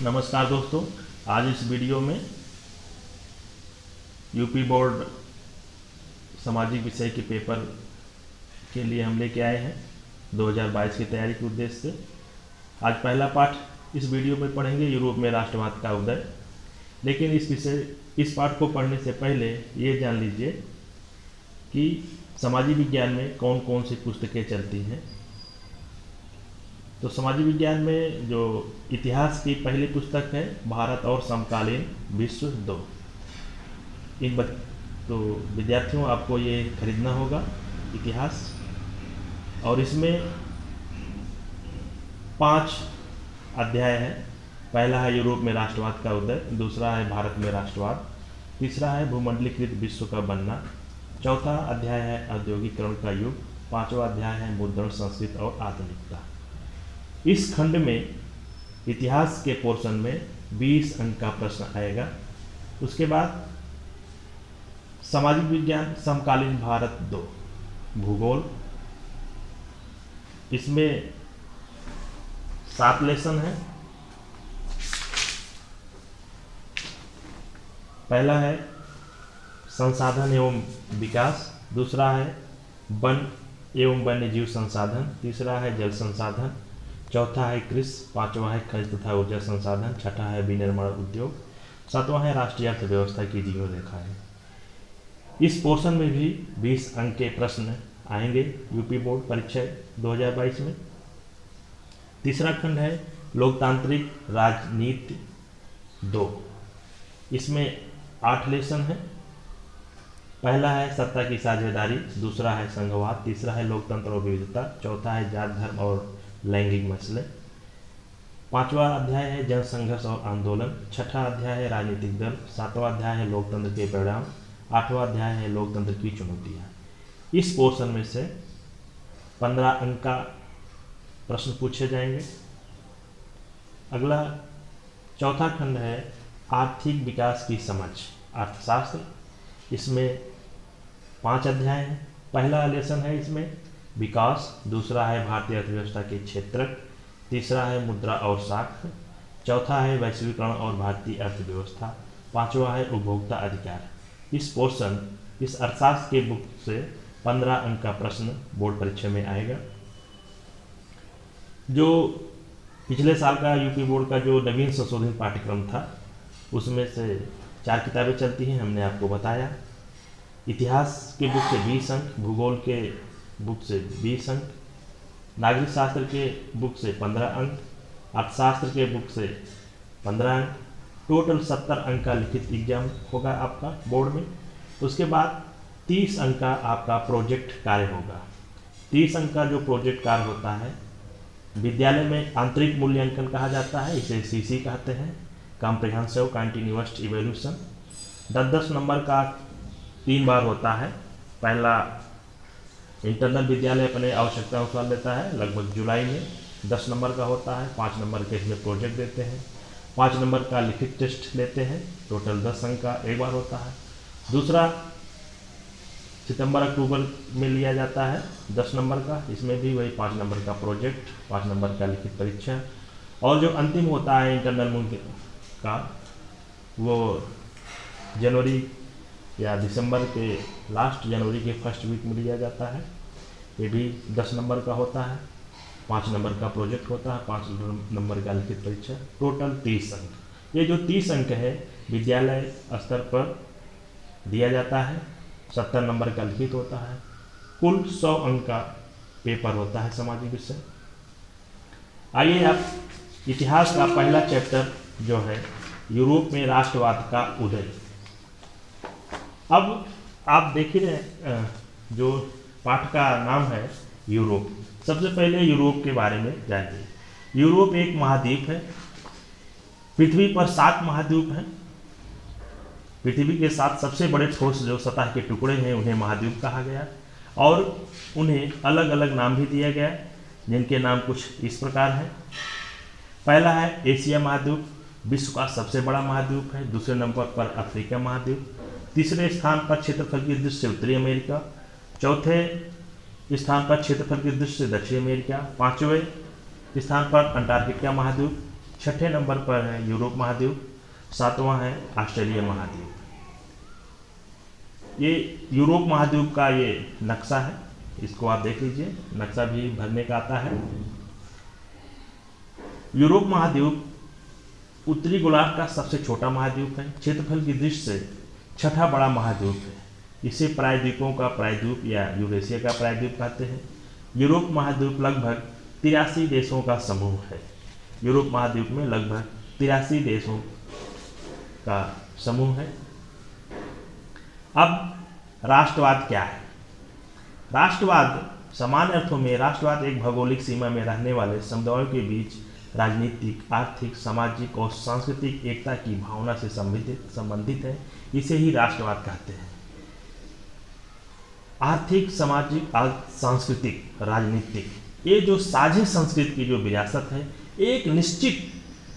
नमस्कार दोस्तों, आज इस वीडियो में यूपी बोर्ड सामाजिक विषय के पेपर के लिए हम लेके आए हैं 2022 की तैयारी के उद्देश्य से। आज पहला पाठ इस वीडियो में पढ़ेंगे, यूरोप में राष्ट्रवाद का उदय। लेकिन इस पाठ को पढ़ने से पहले ये जान लीजिए कि सामाजिक विज्ञान में कौन कौन सी पुस्तकें चलती हैं। तो सामाजिक विज्ञान में जो इतिहास की पहली पुस्तक है भारत और समकालीन विश्व 2। तो विद्यार्थियों, आपको ये खरीदना होगा इतिहास, और इसमें 5 अध्याय हैं। पहला है यूरोप में राष्ट्रवाद का उदय, दूसरा है भारत में राष्ट्रवाद, तीसरा है भूमंडलीकृत विश्व का बनना, चौथा अध्याय है औद्योगिकरण का युग, पांचवा अध्याय है मुद्रण, संस्कृत और आधुनिकता। इस खंड में इतिहास के पोर्शन में 20 अंक का प्रश्न आएगा। उसके बाद सामाजिक विज्ञान समकालीन भारत 2 भूगोल, इसमें 7 लेसन है। पहला है संसाधन एवं विकास, दूसरा है वन एवं वन्य जीव संसाधन, तीसरा है जल संसाधन, चौथा है कृषि, पांचवा है खनिज तथा ऊर्जा संसाधन, छठा है विनिर्माण उद्योग, सातवां है राष्ट्रीय अर्थव्यवस्था की जीवन रेखा है। इस पोर्शन में भी 20 अंक के प्रश्न आएंगे यूपी बोर्ड परीक्षा 2022 में। तीसरा खंड है लोकतांत्रिक राजनीति 2, इसमें 8 लेसन है। पहला है सत्ता की साझेदारी, दूसरा है संघवाद, तीसरा है लोकतंत्र और विविधता, चौथा है जात धर्म और लैंगिक मसले, पांचवा अध्याय है जनसंघर्ष और आंदोलन, छठा अध्याय है राजनीतिक दल, सातवां अध्याय है लोकतंत्र के परिणाम, आठवां अध्याय है लोकतंत्र की चुनौतियां। इस पोर्शन में से 15 अंक का प्रश्न पूछे जाएंगे। अगला चौथा खंड है आर्थिक विकास की समझ, अर्थशास्त्र, इसमें 5 अध्याय हैं। पहला लेसन है इसमें विकास, दूसरा है भारतीय अर्थव्यवस्था के क्षेत्रक, तीसरा है मुद्रा और साख, चौथा है वैश्वीकरण और भारतीय अर्थव्यवस्था, पांचवा है उपभोक्ता अधिकार। इस पोर्शन, इस अर्थशास्त्र के बुक से 15 अंक का प्रश्न बोर्ड परीक्षा में आएगा। जो पिछले साल का यूपी बोर्ड का जो नवीन संशोधित पाठ्यक्रम था, उसमें से 4 किताबें चलती हैं, हमने आपको बताया। इतिहास के बुक से 20 अंक, भूगोल के बुक से 20 अंक, नागरिक शास्त्र के बुक से 15 अंक, अर्थशास्त्र के बुक से 15 अंक, टोटल 70 अंक का लिखित एग्जाम होगा आपका बोर्ड में। उसके बाद 30 अंक का आपका प्रोजेक्ट कार्य होगा। 30 अंक का जो प्रोजेक्ट कार्य होता है विद्यालय में आंतरिक मूल्यांकन कहा जाता है, इसे सीसी कहते हैं, कॉम्प्रिहेंसिव कंटिन्यूअस इवैल्यूएशन। 10-10 नंबर का 3 बार होता है। पहला इंटरनल विद्यालय अपने आवश्यकता अनुसार लेता है, लगभग जुलाई में 10 नंबर का होता है। 5 नंबर के इसमें प्रोजेक्ट देते हैं, 5 नंबर का लिखित टेस्ट लेते हैं, टोटल 10 अंक का एक बार होता है। दूसरा सितंबर-अक्टूबर में लिया जाता है 10 नंबर का, इसमें भी वही 5 नंबर का प्रोजेक्ट, 5 नंबर का लिखित परीक्षा, और जो अंतिम होता है इंटरनल मूल्य का, वो जनवरी या दिसंबर के लास्ट, जनवरी के फर्स्ट वीक में लिया जाता है। ये भी 10 नंबर का होता है, 5 नंबर का प्रोजेक्ट होता है, 5 नंबर का लिखित परीक्षा, टोटल 30 अंक। ये जो 30 अंक है विद्यालय स्तर पर दिया जाता है, 70 नंबर का लिखित होता है, कुल 100 अंक का पेपर होता है सामाजिक विषय। आइए आप इतिहास का पहला चैप्टर जो है यूरोप में राष्ट्रवाद का उदय। अब आप देख ही रहे, जो पाठ का नाम है यूरोप। सबसे पहले यूरोप के बारे में जानिए। यूरोप एक महाद्वीप है। पृथ्वी पर 7 महाद्वीप हैं। पृथ्वी के 7 सबसे बड़े ठोस जो सतह के टुकड़े हैं उन्हें महाद्वीप कहा गया, और उन्हें अलग अलग नाम भी दिया गया, जिनके नाम कुछ इस प्रकार हैं। पहला है एशिया महाद्वीप, विश्व का सबसे बड़ा महाद्वीप है। दूसरे नंबर पर अफ्रीका महाद्वीप, तीसरे स्थान पर क्षेत्रफल की दृष्टि से उत्तरी अमेरिका, चौथे स्थान पर क्षेत्रफल की दृष्टि से दक्षिण अमेरिका, 5वें स्थान पर अंटार्कटिका महाद्वीप, छठे नंबर पर है यूरोप महाद्वीप, सातवां है ऑस्ट्रेलिया महाद्वीप। ये यूरोप महाद्वीप का ये नक्शा है, इसको आप देख लीजिए, नक्शा भी भरने का आता है। यूरोप महाद्वीप उत्तरी गोलार्ध का सबसे छोटा महाद्वीप है, क्षेत्रफल की दृष्टि से छठा बड़ा महाद्वीप है। इसे प्रायद्वीपों का प्रायद्वीप या यूरेशिया का प्रायद्वीप कहते हैं। यूरोप महाद्वीप लगभग 83 देशों का समूह है। यूरोप महाद्वीप में लगभग 83 देशों का समूह है। अब राष्ट्रवाद क्या है? राष्ट्रवाद सामान्य अर्थों में राष्ट्रवाद एक भौगोलिक सीमा में रहने वाले समुदायों के बीच राजनीतिक, आर्थिक, सामाजिक और सांस्कृतिक एकता की भावना से संबंधित है। इसे ही राष्ट्रवाद कहते हैं। आर्थिक, सामाजिक, सांस्कृतिक, राजनीतिक, ये जो साझी संस्कृति की जो विरासत है, एक निश्चित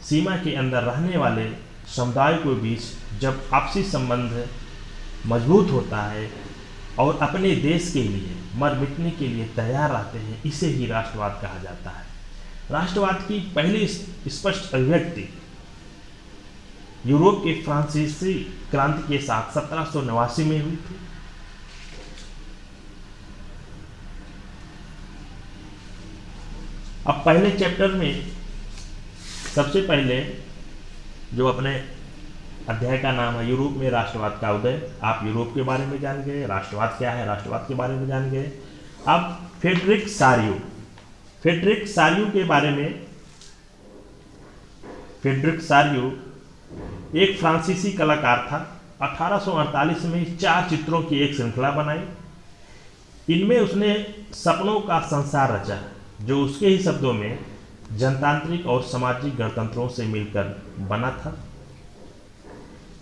सीमा के अंदर रहने वाले समुदायों के बीच जब आपसी संबंध मजबूत होता है और अपने देश के लिए मर मिटने के लिए तैयार रहते हैं, इसे ही राष्ट्रवाद कहा जाता है। राष्ट्रवाद की पहली स्पष्ट अभिव्यक्ति यूरोप के फ्रांसीसी क्रांति के साथ 1789 में हुई थी। अब पहले चैप्टर में सबसे पहले जो अपने अध्याय का नाम है यूरोप में राष्ट्रवाद का उदय, आप यूरोप के बारे में जान गए, राष्ट्रवाद क्या है राष्ट्रवाद के बारे में जान गए। अब फ्रेडरिक सारियू के बारे में। फ्रेडरिक सारियू एक फ्रांसीसी कलाकार था। 1848 में 4 चित्रों की एक श्रृंखला बनाई। इनमें उसने सपनों का संसार रचा, जो उसके ही शब्दों में जनतांत्रिक और सामाजिक गणतंत्रों से मिलकर बना था।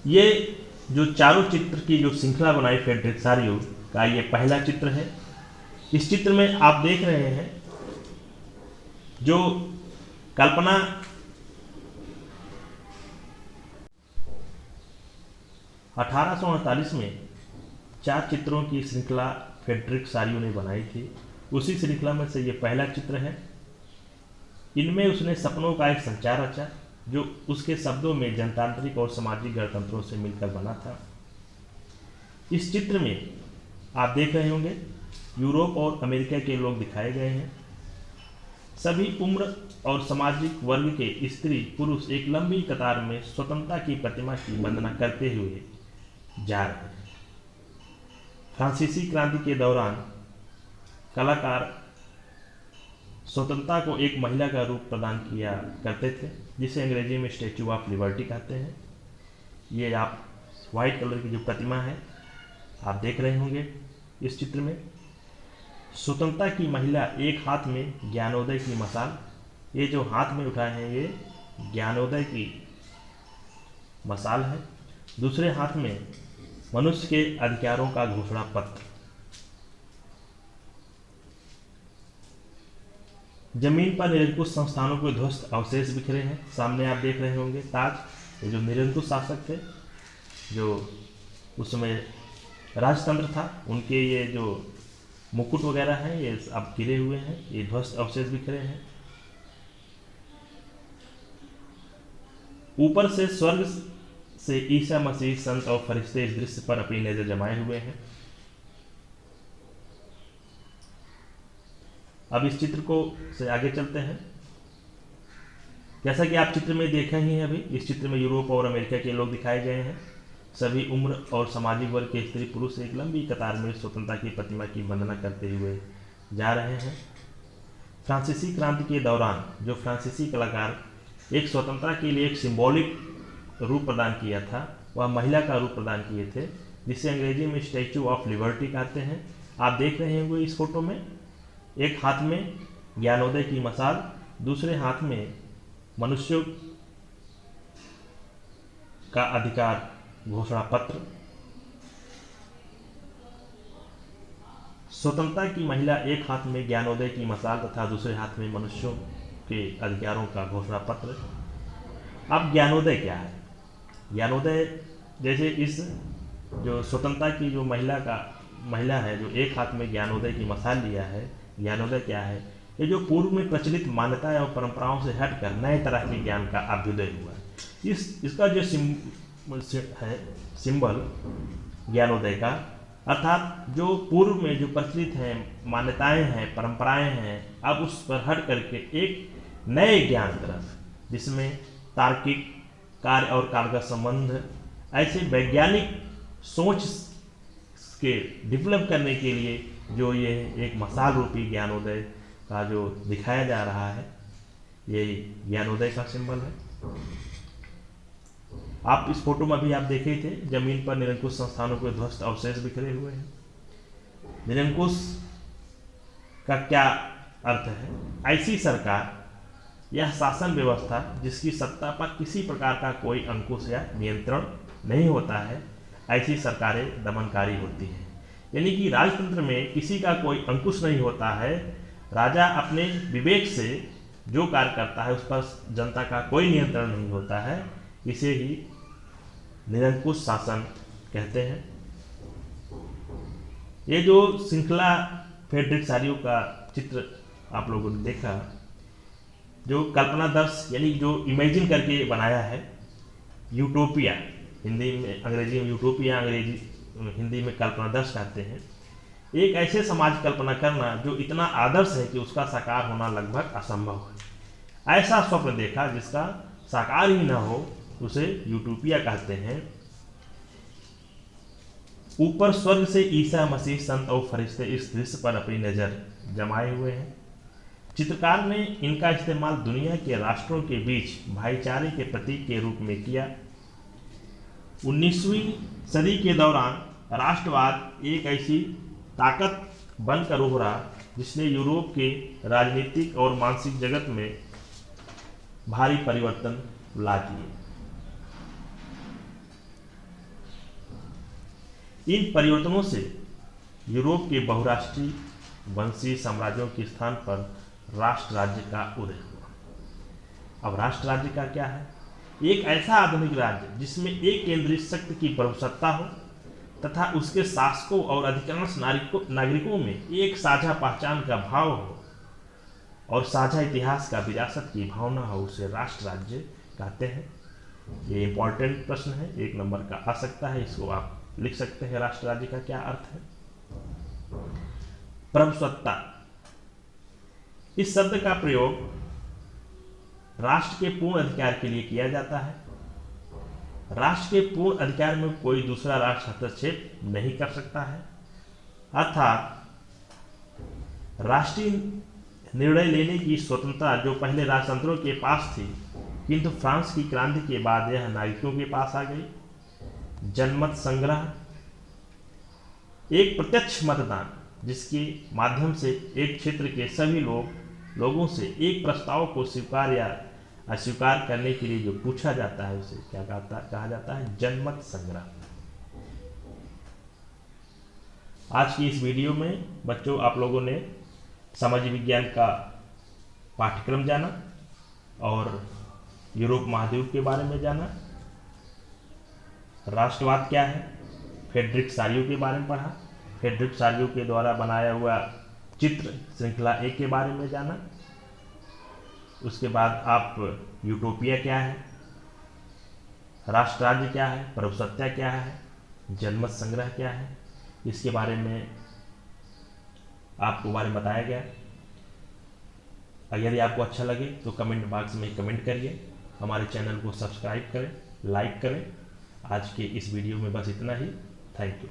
ये जो चारों चित्र की जो श्रृंखला बनाई फ्रेडरिक सारियू का, ये पहला चित्र है। इस चित्र में आप देख रहे हैं जो कल्पना 1848 में 4 चित्रों की श्रृंखला फ्रेडरिक सारियू ने बनाई थी। उसी श्रृंखला में से ये पहला चित्र है। इनमें उसने सपनों का एक संचार रचा, जो उसके शब्दों में जनतांत्रिक और सामाजिक गणतंत्रों से मिलकर बना था। इस चित्र में आप देख रहे होंगे यूरोप और अमेरिका के लोग दिखाए गए हैं। सभी उम्र और सामाजिक वर्ग के स्त्री पुरुष एक लंबी कतार में स्वतंत्रता की प्रतिमा की वंदना करते हुए जा रहे हैं। फ्रांसीसी क्रांति के दौरान कलाकार स्वतंत्रता को एक महिला का रूप प्रदान किया करते थे, जिसे अंग्रेजी में स्टैचू ऑफ लिबर्टी कहते हैं। ये आप वाइट कलर की जो प्रतिमा है आप देख रहे होंगे इस चित्र में। स्वतंत्रता की महिला एक हाथ में ज्ञानोदय की मशाल, ये जो हाथ में उठाए हैं ये ज्ञानोदय की मशाल है। दूसरे हाथ में मनुष्य के अधिकारों का घोषणा पत्र। जमीन पर निरंकुश संस्थानों के ध्वस्त अवशेष बिखरे हैं। सामने आप देख रहे होंगे ताज, ये जो निरंकुश शासक थे, जो उस समय राजतंत्र था, उनके ये जो मुकुट वगैरह हैं ये अब गिरे हुए हैं, ये ध्वस्त अवशेष बिखरे हैं। ऊपर से स्वर्ग से ईसा मसीह, संत और फरिश्ते इस दृश्य पर अपनी नजर जमाए हुए हैं। अब इस चित्र को से आगे चलते हैं। जैसा कि आप चित्र में देखे ही हैं, अभी इस चित्र में यूरोप और अमेरिका के लोग दिखाए गए हैं। सभी उम्र और सामाजिक वर्ग के स्त्री पुरुष एक लंबी कतार में स्वतंत्रता की प्रतिमा की वंदना करते हुए जा रहे हैं। फ्रांसीसी क्रांति के दौरान जो फ्रांसीसी कलाकार एक स्वतंत्रता के लिए एक सिंबॉलिक रूप प्रदान किया था, वह महिला का रूप प्रदान किए थे, जिसे अंग्रेजी में स्टैचू ऑफ लिबर्टी कहते हैं। आप देख रहे होंगे इस फोटो में एक हाथ में ज्ञानोदय की मशाल, दूसरे हाथ में मनुष्यों का अधिकार घोषणा पत्र। स्वतंत्रता की महिला एक हाथ में ज्ञानोदय की मशाल तथा दूसरे हाथ में मनुष्यों के अधिकारों का घोषणा पत्र। अब ज्ञानोदय क्या है? ज्ञानोदय जैसे इस जो स्वतंत्रता की जो महिला है, जो एक हाथ में ज्ञानोदय की मशाल लिया है, ज्ञानोदय क्या है? कि जो पूर्व में प्रचलित मान्यताएं और परंपराओं से हटकर नए तरह के ज्ञान का अभ्युदय हुआ है। इसका जो सिंबल ज्ञानोदय का, अर्थात जो पूर्व में जो प्रचलित हैं मान्यताएं हैं परंपराएं हैं, अब उस पर हट करके एक नए ज्ञान तरफ, जिसमें तार्किक कार्य और काल का संबंध, ऐसे वैज्ञानिक सोच के डेवलप करने के लिए जो ये एक मसाल रूपी ज्ञानोदय का जो दिखाया जा रहा है, ये ज्ञानोदय का सिंबल है। आप इस फोटो में भी आप देखे थे, जमीन पर निरंकुश संस्थानों के ध्वस्त अवशेष बिखरे हुए हैं। निरंकुश का क्या अर्थ है? ऐसी सरकार यह शासन व्यवस्था जिसकी सत्ता पर किसी प्रकार का कोई अंकुश या नियंत्रण नहीं होता है, ऐसी सरकारें दमनकारी होती हैं। यानी कि राजतंत्र में किसी का कोई अंकुश नहीं होता है, राजा अपने विवेक से जो कार्य करता है उस पर जनता का कोई नियंत्रण नहीं होता है, इसे ही निरंकुश शासन कहते हैं। ये जो श्रृंखला फ्रेडरिक सारियो का चित्र आप लोगों ने देखा, जो कल्पनादर्श यानी जो इमेजिन करके बनाया है, यूटोपिया हिंदी में, अंग्रेजी में यूटोपिया, हिंदी में कल्पनादर्श कहते हैं। एक ऐसे समाज कल्पना करना जो इतना आदर्श है कि उसका साकार होना लगभग असंभव है। ऐसा स्वप्न देखा जिसका साकार ही न हो, उसे यूटोपिया कहते हैं। ऊपर स्वर्ग से ईसा मसीह, संत और फरिश्ते इस दृश्य पर अपनी नज़र जमाए हुए हैं। चित्रकार ने इनका इस्तेमाल दुनिया के राष्ट्रों के बीच भाईचारे के प्रतीक के रूप में किया। 19वीं सदी के दौरान राष्ट्रवाद एक ऐसी ताकत बनकर उभरा जिसने यूरोप के राजनीतिक और मानसिक जगत में भारी परिवर्तन ला दिए। इन परिवर्तनों से यूरोप के बहुराष्ट्रीय वंशीय साम्राज्यों के स्थान पर राष्ट्र राज्य का उदय हुआ। अब राष्ट्र राज्य का क्या है? एक ऐसा आधुनिक राज्य जिसमें एक केंद्रित शक्ति की प्रभुसत्ता हो तथा उसके शासकों और अधिकांश नागरिकों में एक साझा पहचान का भाव हो और साझा इतिहास का विरासत की भावना हो, उसे राष्ट्र राज्य कहते हैं। ये इंपॉर्टेंट प्रश्न है, 1 नंबर का आ सकता है, इसको आप लिख सकते हैं। राष्ट्र राज्य का क्या अर्थ है? प्रभुसत्ता, इस शब्द का प्रयोग राष्ट्र के पूर्ण अधिकार के लिए किया जाता है। राष्ट्र के पूर्ण अधिकार में कोई दूसरा राष्ट्र हस्तक्षेप नहीं कर सकता है, अर्थात राष्ट्रीय निर्णय लेने की स्वतंत्रता जो पहले राजतंत्रों के पास थी, किंतु फ्रांस की क्रांति के बाद यह नागरिकों के पास आ गई। जनमत संग्रह, एक प्रत्यक्ष मतदान जिसके माध्यम से एक क्षेत्र के सभी लोगों से एक प्रस्ताव को स्वीकार या अस्वीकार करने के लिए जो पूछा जाता है उसे क्या कहा जाता है? जनमत संग्रह। आज की इस वीडियो में बच्चों आप लोगों ने समाज विज्ञान का पाठ्यक्रम जाना और यूरोप महाद्वीप के बारे में जाना, राष्ट्रवाद क्या है, फ्रेडरिक सारियो के बारे में पढ़ा, फ्रेडरिक सारियो के द्वारा बनाया हुआ चित्र श्रृंखला 1 के बारे में जाना। उसके बाद आप यूटोपिया क्या है, राष्ट्र राज्य क्या है, प्रभुसत्ता क्या है, जनमत संग्रह क्या है, इसके बारे में आपको बारे में बताया गया। यदि आपको अच्छा लगे तो कमेंट बॉक्स में कमेंट करिए, हमारे चैनल को सब्सक्राइब करें, लाइक करें। आज के इस वीडियो में बस इतना ही। Thank you.